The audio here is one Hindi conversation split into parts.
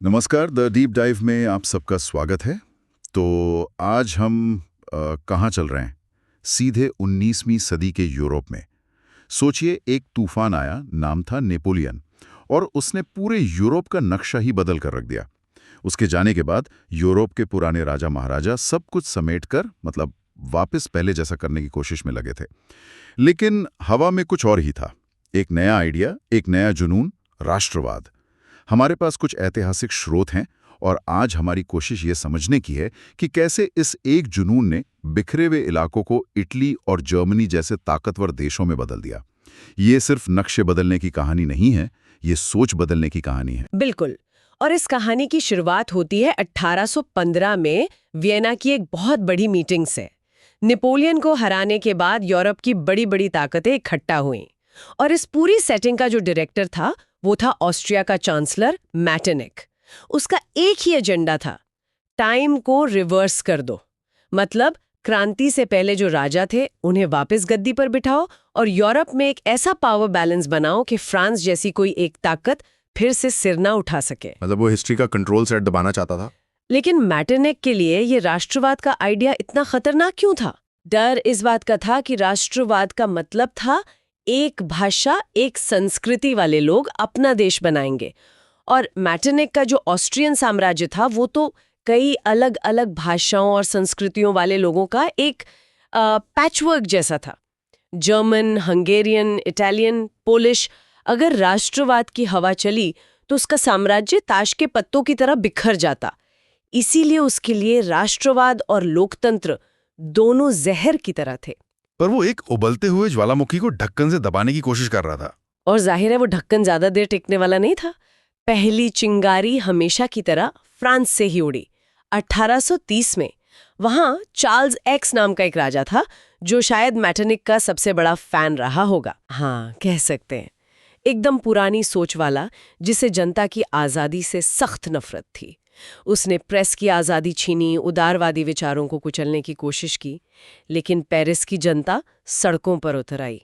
नमस्कार, द डीप डाइव में आप सबका स्वागत है। तो आज हम कहाँ चल रहे हैं? सीधे 19वीं सदी के यूरोप में। सोचिए, एक तूफान आया, नाम था नेपोलियन, और उसने पूरे यूरोप का नक्शा ही बदल कर रख दिया। उसके जाने के बाद यूरोप के पुराने राजा महाराजा सब कुछ समेटकर मतलब वापस पहले जैसा करने की कोशिश में लगे थे। लेकिन हवा में कुछ और ही था। एक नया आइडिया, एक नया जुनून, राष्ट्रवाद। हमारे पास कुछ ऐतिहासिक स्रोत हैं और आज हमारी कोशिश ये समझने की है कि कैसे इस एक जुनून ने बिखरे हुए इलाकों को इटली और जर्मनी जैसे ताकतवर देशों में बदल दिया। ये सिर्फ नक्शे बदलने की कहानी नहीं है, ये सोच बदलने की कहानी है। बिल्कुल। और इस कहानी की शुरुआत होती है 1815 में वियना की एक बहुत बड़ी मीटिंग से। नेपोलियन को हराने के बाद यूरोप की बड़ी बड़ी ताकतें इकट्ठा हुईं और इस पूरी सेटिंग का जो डायरेक्टर था वो था ऑस्ट्रिया का चांसलर मैटरनिक। उसका एक ही एजेंडा था, टाइम को रिवर्स कर दो। मतलब क्रांति से पहले जो राजा थे उन्हें वापस गद्दी पर बिठाओ और यूरोप में एक ऐसा पावर बैलेंस बनाओ कि फ्रांस जैसी कोई एक ताकत फिर से सिर ना उठा सके। मतलब वो हिस्ट्री का कंट्रोल सेट दबाना चाहता था। लेकिन मैटरनिक के लिए ये राष्ट्रवाद का आइडिया इतना खतरनाक क्यों था? डर इस बात का था कि राष्ट्रवाद का मतलब था एक भाषा, एक संस्कृति वाले लोग अपना देश बनाएंगे। और मैटरनिक का जो ऑस्ट्रियन साम्राज्य था वो तो कई अलग अलग भाषाओं और संस्कृतियों वाले लोगों का एक पैचवर्क जैसा था। German, Hungarian, Italian, Polish. अगर राष्ट्रवाद की हवा चली तो उसका साम्राज्य ताश के पत्तों की तरह बिखर जाता। इसीलिए उसके लिए राष्ट्रवाद और लोकतंत्र दोनों जहर की तरह थे। पर वो एक उबलते हुए ज्वालामुखी को ढक्कन से दबाने की कोशिश कर रहा था। और जाहिर है वो ढक्कन ज्यादा देर टिकने वाला नहीं था। पहली चिंगारी हमेशा की तरह फ्रांस से ही उड़ी। 1830 में वहां चार्ल्स एक्स नाम का एक राजा था जो शायद मैटरनिक का सबसे बड़ा फैन रहा होगा। हाँ, कह सकते हैं। एकदम पुरानी सोच वाला, जिसे जनता की आजादी से सख्त नफरत थी। उसने प्रेस की आजादी छीनी, उदारवादी विचारों को कुचलने की कोशिश की। लेकिन पेरिस की जनता सड़कों पर उतर आई।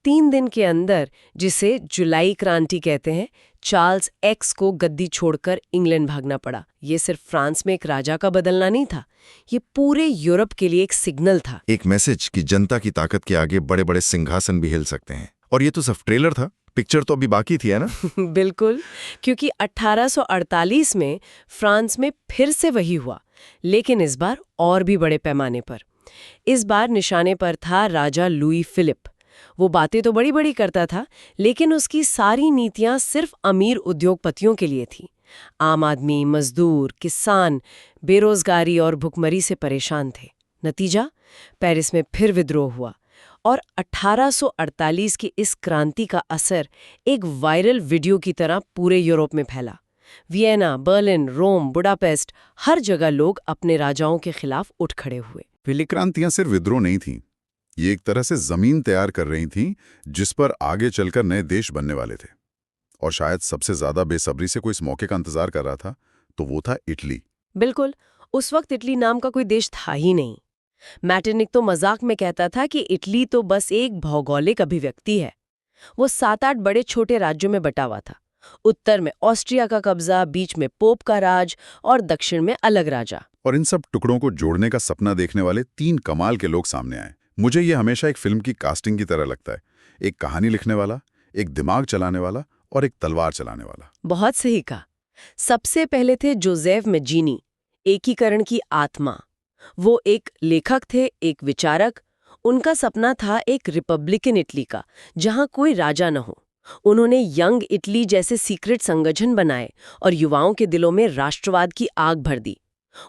3 दिन के अंदर, जिसे जुलाई क्रांति कहते हैं, चार्ल्स एक्स को गद्दी छोड़कर इंग्लैंड भागना पड़ा। ये सिर्फ फ्रांस में एक राजा का बदलना नहीं था, ये पूरे यूरोप के लिए एक सिग्नल था। एक मैसेज कि जनता की ताकत के आगे बड़े बड़े सिंहासन भी हिल सकते हैं। और ये तो सिर्फ ट्रेलर था, पिक्चर तो अभी बाकी थी, है ना? बिल्कुल, क्योंकि 1848 में फ्रांस में फिर से वही हुआ, लेकिन इस बार और भी बड़े पैमाने पर। इस बार निशाने पर था राजा लुई फिलिप। वो बातें तो बड़ी बड़ी करता था, लेकिन उसकी सारी नीतियां सिर्फ अमीर उद्योगपतियों के लिए थी। आम आदमी, मजदूर, किसान बेरोजगारी और भुखमरी से परेशान थे। नतीजा, पेरिस में फिर विद्रोह हुआ और 1848 की इस क्रांति का असर एक वायरल वीडियो की तरह पूरे यूरोप में फैला। वियना, बर्लिन, रोम, बुडापेस्ट, हर जगह लोग अपने राजाओं के खिलाफ उठ खड़े हुए। पहली क्रांतियां सिर्फ विद्रोह नहीं थीं, ये एक तरह से जमीन तैयार कर रही थीं जिस पर आगे चलकर नए देश बनने वाले थे। और शायद सबसे ज्यादा बेसब्री से कोई इस मौके का इंतजार कर रहा था, तो वो था इटली। बिल्कुल, उस वक्त इटली नाम का कोई देश था ही नहीं। मैटरनिक तो मजाक में कहता था कि इटली तो बस एक भौगोलिक अभिव्यक्ति है। वो 7-8 बड़े छोटे राज्यों में बटा हुआ था। उत्तर में ऑस्ट्रिया का कब्जा, बीच में पोप का राज और दक्षिण में अलग राजा। और इन सब टुकड़ों को जोड़ने का सपना देखने वाले 3 कमाल के लोग सामने आए। मुझे ये हमेशा एक फिल्म की कास्टिंग की तरह लगता है। एक कहानी लिखने वाला, एक दिमाग चलाने वाला और एक तलवार चलाने वाला। बहुत सही कहा। सबसे पहले थे जोसेफ मेजीनी, एकीकरण की आत्मा। वो एक लेखक थे, एक विचारक। उनका सपना था एक रिपब्लिकन इटली का, जहां कोई राजा न हो। उन्होंने यंग इटली जैसे सीक्रेट संगठन बनाए और युवाओं के दिलों में राष्ट्रवाद की आग भर दी।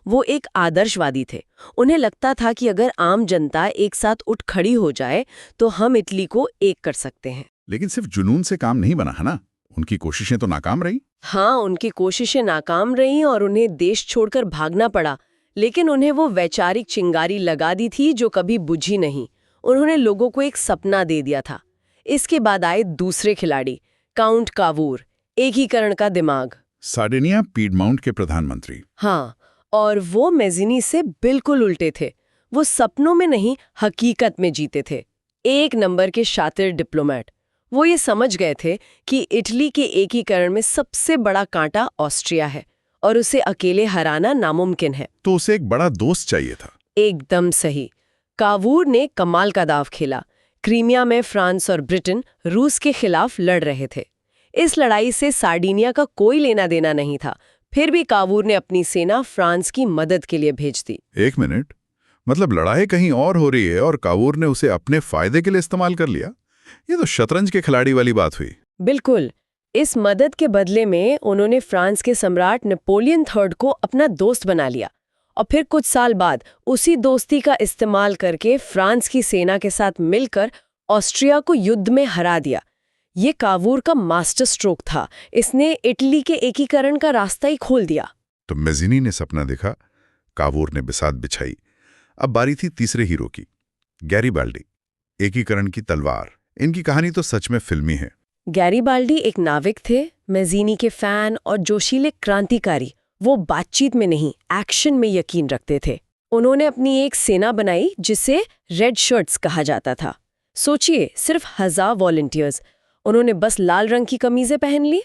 वो एक आदर्शवादी थे। उन्हें लगता था कि अगर आम जनता एक साथ उठ खड़ी हो जाए तो हम इटली को एक कर सकते हैं। लेकिन सिर्फ जुनून से काम नहीं बना, है ना? उनकी कोशिशें तो नाकाम रही। हाँ, उनकी कोशिशें नाकाम रहीं और उन्हें देश छोड़कर भागना पड़ा। लेकिन उन्हें वो वैचारिक चिंगारी लगा दी थी जो कभी बुझी नहीं। उन्होंने लोगों को एक सपना दे दिया था। इसके बाद आए दूसरे खिलाड़ी, काउंट कावूर, एकीकरण का दिमाग। सार्डिनिया पीडमाउंट के प्रधानमंत्री। हाँ, और वो मेजिनी से बिल्कुल उल्टे थे। वो सपनों में नहीं, हकीकत में जीते थे। एक नंबर के शातिर डिप्लोमेट। वो ये समझ गए थे कि इटली के एकीकरण में सबसे बड़ा कांटा ऑस्ट्रिया है। और उसे अकेले हराना नामुमकिन है। तो उसे एक बड़ा दोस्त चाहिए था। एकदम सही। कावूर ने कमाल का दाव खेला। क्रीमिया में फ्रांस और ब्रिटेन रूस के खिलाफ लड़ रहे थे। इस लड़ाई से सार्डिनिया का कोई लेना देना नहीं था, फिर भी कावूर ने अपनी सेना फ्रांस की मदद के लिए भेज दी। एक मिनट, मतलब लड़ाई कहीं और हो रही है और कावूर ने उसे अपने फायदे के लिए इस्तेमाल कर लिया? ये तो शतरंज के खिलाड़ी वाली बात हुई। बिल्कुल। इस मदद के बदले में उन्होंने फ्रांस के सम्राट नेपोलियन III को अपना दोस्त बना लिया और फिर कुछ साल बाद उसी दोस्ती का इस्तेमाल करके फ्रांस की सेना के साथ मिलकर ऑस्ट्रिया को युद्ध में हरा दिया। ये कावूर का मास्टर स्ट्रोक था। इसने इटली के एकीकरण का रास्ता ही खोल दिया। तो मेज़िनी ने सपना देखा, कावूर ने बिसात बिछाई। अब बारी थी तीसरे हीरो की, गैरीबाल्डी, एकीकरण की तलवार। इनकी कहानी तो सच में फिल्मी है। गैरीबाल्डी एक नाविक थे, मेज़िनी के फैन और जोशीले क्रांतिकारी। वो बातचीत में नहीं, एक्शन में यकीन रखते थे। उन्होंने अपनी एक सेना बनाई जिसे रेड शर्ट्स कहा जाता था। सोचिए, सिर्फ 1000 वॉलंटियर्स। उन्होंने बस लाल रंग की कमीजें पहन ली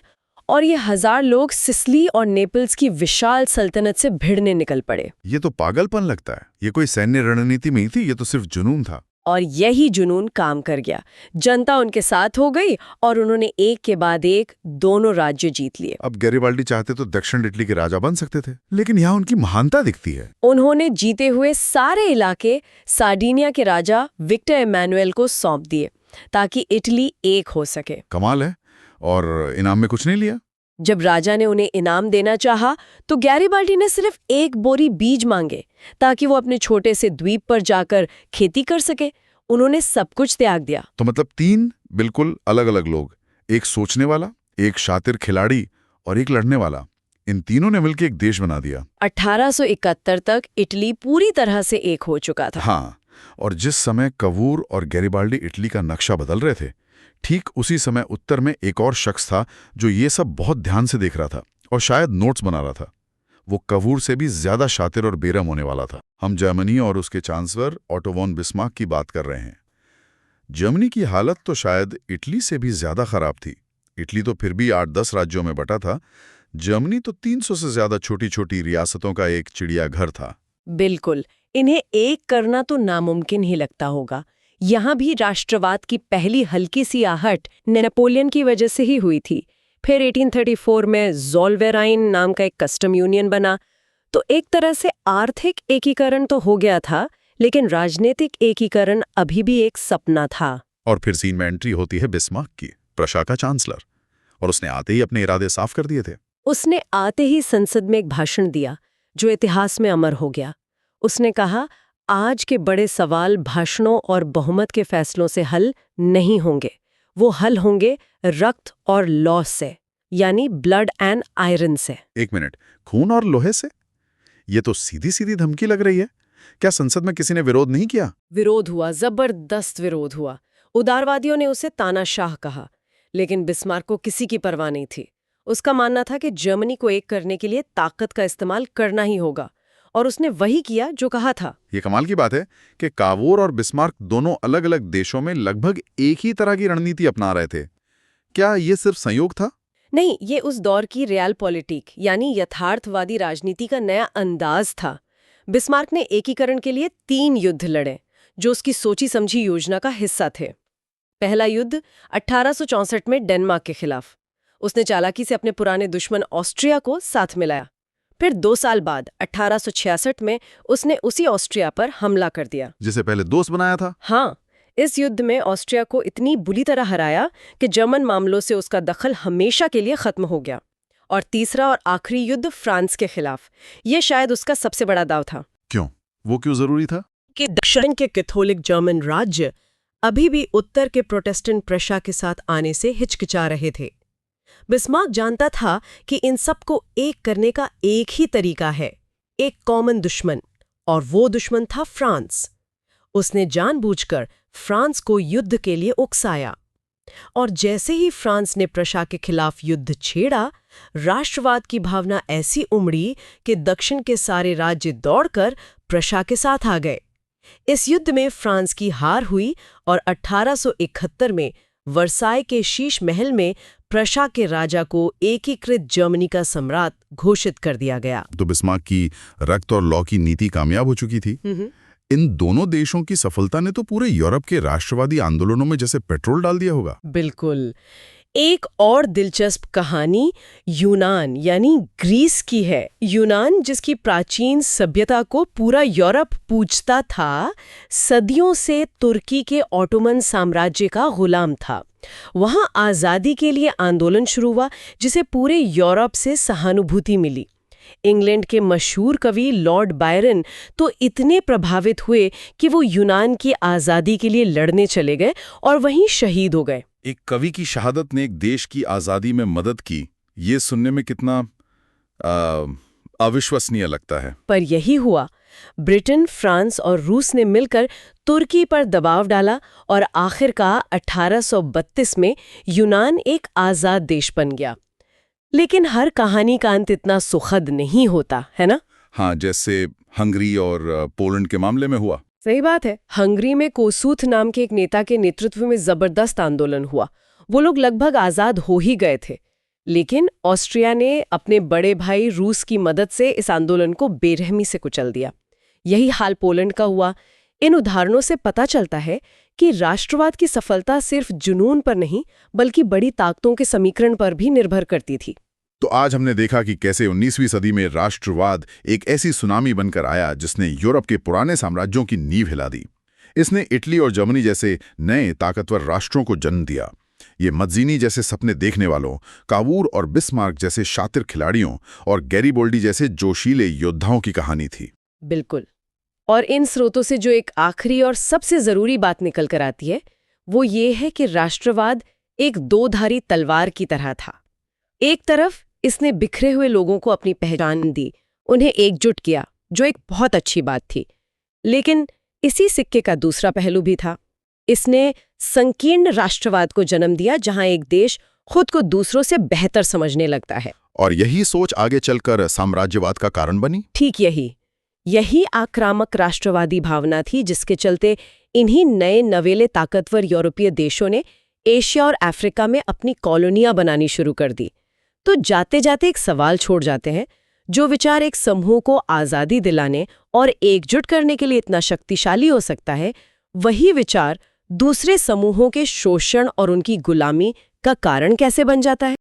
और ये 1000 लोग सिसिली और नेपल्स की विशाल सल्तनत से भिड़ने निकल पड़े। ये तो पागलपन लगता है। ये कोई सैन्य रणनीति में ही थी, ये तो सिर्फ जुनून था। और यही जुनून काम कर गया। जनता उनके साथ हो गई और उन्होंने एक के बाद एक दोनों राज्य जीत लिए। अब गैरीबाल्डी चाहते तो दक्षिण इटली के राजा बन सकते थे, लेकिन यहाँ उनकी महानता दिखती है। उन्होंने जीते हुए सारे इलाके सार्डिनिया के राजा विक्टर इमैनुएल को सौंप दिए ताकि इटली एक हो सके। कमाल है। और इनाम में कुछ नहीं लिया? जब राजा ने उन्हें इनाम देना चाहा तो गैरीबाल्डी ने सिर्फ 1 बोरी बीज मांगे ताकि वो अपने छोटे से द्वीप पर जाकर खेती कर सके। उन्होंने सब कुछ त्याग दिया। तो मतलब 3 बिल्कुल अलग अलग लोग, एक सोचने वाला, एक शातिर खिलाड़ी और एक लड़ने वाला, इन तीनों ने मिलकर एक देश बना दिया। 1871 तक इटली पूरी तरह से एक हो चुका था। हाँ, और जिस समय कावूर और गैरीबाल्डी इटली का नक्शा बदल रहे थे, ठीक उसी समय उत्तर में एक और शख्स था जो ये सब बहुत ध्यान से देख रहा था और शायद नोट्स बना रहा था। वो कावूर से भी ज्यादा शातिर और बेरहम होने वाला था। हम जर्मनी और उसके चांसलर ऑटो वॉन बिस्मार्क की बात कर रहे हैं। जर्मनी की हालत तो शायद इटली से भी ज्यादा खराब थी। इटली तो फिर भी 8-10 राज्यों में बटा था। जर्मनी तो 300 से ज्यादा छोटी छोटी रियासतों का एक चिड़ियाघर था। बिल्कुल। इन्हें एक करना तो नामुमकिन ही लगता होगा। यहाँ भी राष्ट्रवाद की पहली हल्की सी आहट नेपोलियन की वजह से ही हुई थी। फिर 1834 में ज़ोलवेराइन नाम का एक कस्टम यूनियन बना। तो एक तरह से आर्थिक एकीकरण तो हो गया था, लेकिन राजनीतिक एकीकरण अभी भी एक सपना था। और फिर सीन में एंट्री होती है बिस्मार्क की, प्रशा का चांसलर, और उसने आते ही अपने इरादे साफ कर दिए थे। उसने आते ही संसद में एक भाषण दिया जो इतिहास में अमर हो गया। उसने कहा, आज के बड़े सवाल भाषणों और बहुमत के फैसलों से हल नहीं होंगे। वो हल होंगे रक्त और लौ से, यानी ब्लड एंड आयरन से। एक मिनट, खून और लोहे से? ये तो सीधी सीधी धमकी लग रही है। क्या संसद में किसी ने विरोध नहीं किया? विरोध हुआ, जबरदस्त विरोध हुआ। उदारवादियों ने उसे तानाशाह कहा, लेकिन बिस्मार्क को किसी की परवाह नहीं थी। उसका मानना था कि जर्मनी को एक करने के लिए ताकत का इस्तेमाल करना ही होगा, और उसने वही किया जो कहा था। ये कमाल की बात है कि कावूर और बिस्मार्क दोनों अलग अलग देशों में लगभग एक ही तरह की रणनीति अपना रहे थे। क्या ये सिर्फ संयोग था? नहीं, ये उस दौर की रियल पॉलिटिक यानी यथार्थवादी राजनीति का नया अंदाज था। बिस्मार्क ने एकीकरण के लिए 3 युद्ध लड़े जो उसकी सोची समझी योजना का हिस्सा थे। पहला युद्ध 1864 में डेनमार्क के खिलाफ। उसने चालाकी से अपने पुराने दुश्मन ऑस्ट्रिया को साथ मिलाया। फिर 2 साल बाद 1866 में उसने उसी ऑस्ट्रिया पर हमला कर दिया, जिसे पहले दोस्त बनाया था। हाँ, इस युद्ध में ऑस्ट्रिया को इतनी बुरी तरह हराया कि जर्मन मामलों से उसका दखल हमेशा के लिए खत्म हो गया। और तीसरा और आखिरी युद्ध फ्रांस के खिलाफ, ये शायद उसका सबसे बड़ा दाव था। क्यों? वो क्यों जरूरी था? कि दक्षिण के कैथोलिक जर्मन राज्य अभी भी उत्तर के प्रोटेस्टेंट प्रशा के साथ आने से हिचकिचा रहे थे। बिस्मार्क जानता था कि इन सबको एक करने का एक ही तरीका है, एक कॉमन दुश्मन, और वो दुश्मन था फ्रांस। उसने जानबूझकर फ्रांस को युद्ध के लिए उकसाया, और जैसे ही फ्रांस ने प्रशा के खिलाफ युद्ध छेड़ा, राष्ट्रवाद की भावना ऐसी उमड़ी कि दक्षिण के सारे राज्य दौड़कर प्रशा के साथ आ गए। इस युद्ध में फ्रांस की हार हुई और 1871 में वर्साई के शीश महल में प्रशा के राजा को एकीकृत जर्मनी का सम्राट घोषित कर दिया गया। तो बिस्मार्क की रक्त और लॉ की नीति कामयाब हो चुकी थी। इन दोनों देशों की सफलता ने तो पूरे यूरोप के राष्ट्रवादी आंदोलनों में जैसे पेट्रोल डाल दिया होगा। बिल्कुल। एक और दिलचस्प कहानी यूनान यानी ग्रीस की है। यूनान, जिसकी प्राचीन सभ्यता को पूरा यूरोप पूजता था, सदियों से तुर्की के ऑटोमन साम्राज्य का गुलाम था। वहां आज़ादी के लिए आंदोलन शुरू हुआ, जिसे पूरे यूरोप से सहानुभूति मिली। इंग्लैंड के मशहूर कवि लॉर्ड बायरन तो इतने प्रभावित हुए कि वो यूनान की आज़ादी के लिए लड़ने चले गए और वहीं शहीद हो गए। एक कवि की शहादत ने एक देश की आज़ादी में मदद की, ये सुनने में कितना अविश्वसनीय लगता है। पर यही हुआ। ब्रिटेन, फ्रांस और रूस ने मिलकर तुर्की पर दबाव डाला और आखिरकार 1832 में यूनान एक आज़ाद देश बन गया। लेकिन हर कहानी का अंत इतना सुखद नहीं होता, है ना? हाँ, जैसे हंगरी और पोलैंड के मामले में हुआ। सही बात है। हंगरी में कोसूथ नाम के एक नेता के नेतृत्व में जबरदस्त आंदोलन हुआ। वो लोग लगभग आज़ाद हो ही गए थे, लेकिन ऑस्ट्रिया ने अपने बड़े भाई रूस की मदद से इस आंदोलन को बेरहमी से कुचल दिया। यही हाल पोलैंड का हुआ। इन उदाहरणों से पता चलता है कि राष्ट्रवाद की सफलता सिर्फ जुनून पर नहीं, बल्कि बड़ी ताकतों के समीकरण पर भी निर्भर करती थी। तो आज हमने देखा कि कैसे 19वीं सदी में राष्ट्रवाद एक ऐसी सुनामी बनकर आया जिसने यूरोप के पुराने साम्राज्यों की नींव हिला दी। इसने इटली और जर्मनी जैसे नए ताकतवर राष्ट्रों को जन्म दिया। ये मज्जीनी जैसे सपने देखने वालों, कावूर और बिस्मार्क जैसे शातिर खिलाड़ियों और गैरीबोल्डी जैसे जोशीले योद्धाओं की कहानी थी। बिल्कुल। और इन स्रोतों से जो एक आखिरी और सबसे जरूरी बात निकल कर आती है, वो ये है कि राष्ट्रवाद एक दो-धारी तलवार की तरह था। एक तरफ इसने बिखरे हुए लोगों को अपनी पहचान दी, उन्हें एकजुट किया, जो एक बहुत अच्छी बात थी। लेकिन इसी सिक्के का दूसरा पहलू भी था। इसने संकीर्ण राष्ट्रवाद को जन्म दिया, जहां एक देश खुद को दूसरों से बेहतर समझने लगता है। और यही सोच आगे चलकर साम्राज्यवाद का कारण बनी। ठीक यही आक्रामक राष्ट्रवादी भावना थी, जिसके चलते इन्हीं नए नवेले ताकतवर यूरोपीय देशों ने एशिया और अफ्रीका में अपनी कॉलोनियां बनानी शुरू कर दी। तो जाते जाते एक सवाल छोड़ जाते हैं, जो विचार एक समूह को आज़ादी दिलाने और एकजुट करने के लिए इतना शक्तिशाली हो सकता है, वही विचार दूसरे समूहों के शोषण और उनकी गुलामी का कारण कैसे बन जाता है?